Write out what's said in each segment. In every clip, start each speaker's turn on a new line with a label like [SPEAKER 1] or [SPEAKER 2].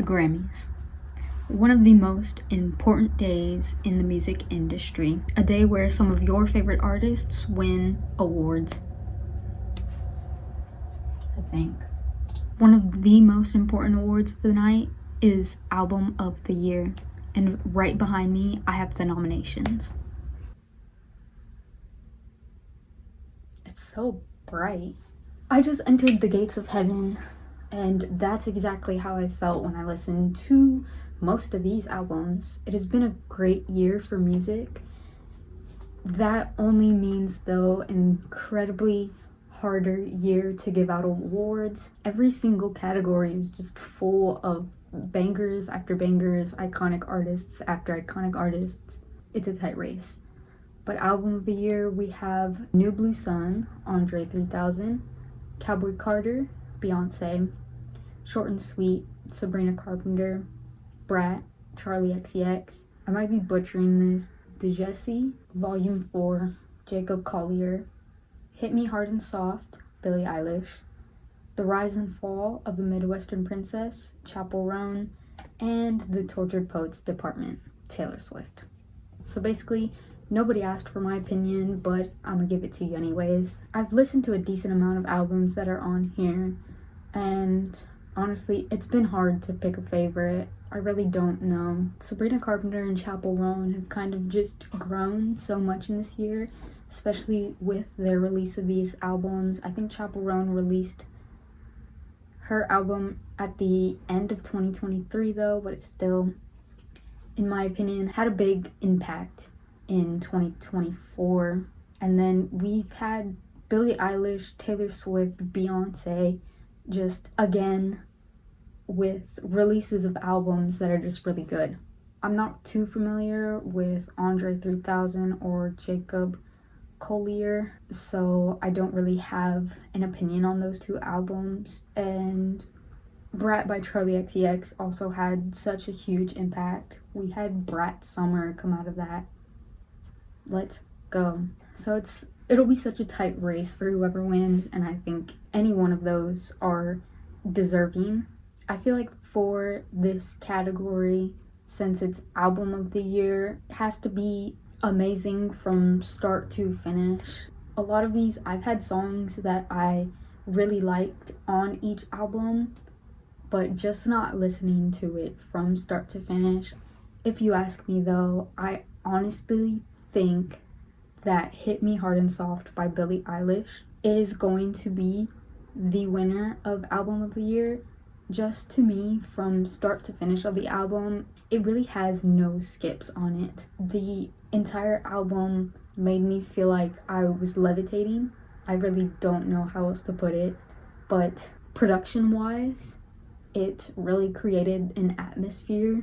[SPEAKER 1] Grammys. One of the most important days in the music industry. A day where some of your favorite artists win awards. I think. One of the most important awards of the night is Album of the Year. And right behind me, I have the nominations. It's so bright. I just entered the gates of heaven, and that's exactly how I felt when I listened to most of these albums. It has been a great year for music. That only means, though, an incredibly harder year to give out awards. Every single category is just full of bangers after bangers, iconic artists after iconic artists. It's a tight race. But Album of the Year, we have New Blue Sun, Andre 3000, Cowboy Carter, Beyonce, Short and Sweet, Sabrina Carpenter, Brat, Charlie XCX. I might be butchering this. Jesse, Volume 4, Jacob Collier, Hit Me Hard and Soft, Billie Eilish, The Rise and Fall of the Midwestern Princess, Chappell Roan, and The Tortured Poets Department, Taylor Swift. So basically, nobody asked for my opinion, but I'm gonna give it to you anyways. I've listened to a decent amount of albums that are on here, and honestly, it's been hard to pick a favorite. I really don't know. Sabrina Carpenter and Chappell Roan have kind of just grown so much in this year, especially with their release of these albums. I think Chappell Roan released her album at the end of 2023 though, but it still, in my opinion, had a big impact in 2024. And then we've had Billie Eilish, Taylor Swift, Beyonce, just again with releases of albums that are just really good. I'm not too familiar with Andre 3000 or Jacob Collier, so I don't really have an opinion on those two albums. And Brat by Charlie XCX also had such a huge impact. We had Brat Summer come out of that. Let's go. So it'll be such a tight race for whoever wins, and I think any one of those are deserving. I feel like for this category, since it's Album of the Year, it has to be amazing from start to finish. A lot of these, I've had songs that I really liked on each album, but just not listening to it from start to finish. If you ask me though, I honestly think that Hit Me Hard and Soft by Billie Eilish is going to be the winner of Album of the Year. Just to me, from start to finish of the album, it really has no skips on it. The entire album made me feel like I was levitating. I really don't know how else to put it, but production-wise, it really created an atmosphere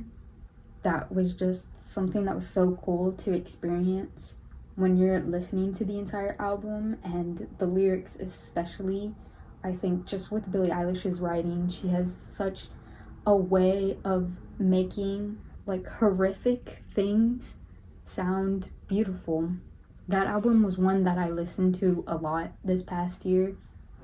[SPEAKER 1] that was just something that was so cool to experience when you're listening to the entire album, and the lyrics especially. I think just with Billie Eilish's writing, she has such a way of making like horrific things sound beautiful. That album was one that I listened to a lot this past year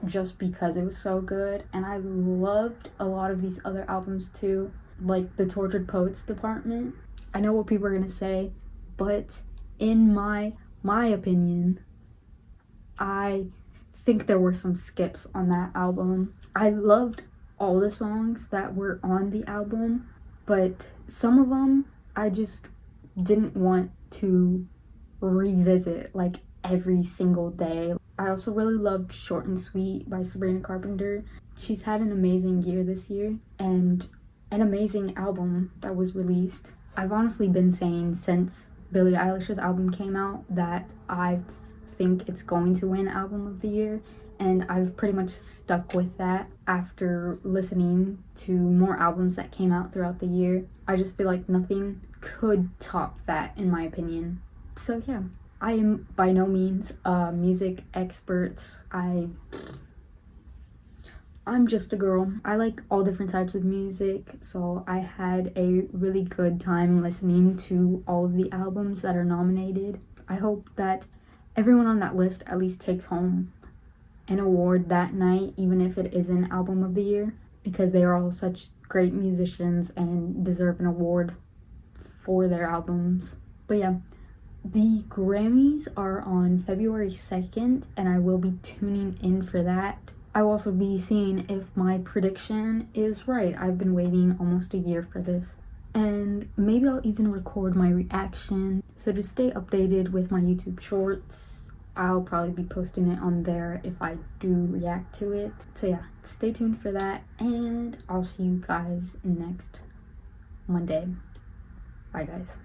[SPEAKER 1] just because it was so good, and I loved a lot of these other albums too, like The Tortured Poets Department. I know what people are gonna say, but in my opinion, I think there were some skips on that album. I loved all the songs that were on the album, but some of them I just didn't want to revisit like every single day. I also really loved Short and Sweet by Sabrina Carpenter. She's had an amazing year this year and an amazing album that was released. I've honestly been saying since Billie Eilish's album came out that I think it's going to win Album of the Year, and I've pretty much stuck with that after listening to more albums that came out throughout the year. I just feel like nothing could top that in my opinion. So yeah, I am by no means a music expert. I'm just a girl. I like all different types of music, so I had a really good time listening to all of the albums that are nominated. I hope that everyone on that list at least takes home an award that night, even if it isn't Album of the Year, because they are all such great musicians and deserve an award for their albums. But yeah, the Grammys are on February 2nd, and I will be tuning in for that. I will also be seeing if my prediction is right. I've been waiting almost a year for this. And maybe I'll even record my reaction. So just stay updated with my YouTube shorts. I'll probably be posting it on there if I do react to it. So yeah, stay tuned for that, and I'll see you guys next Monday. Bye guys.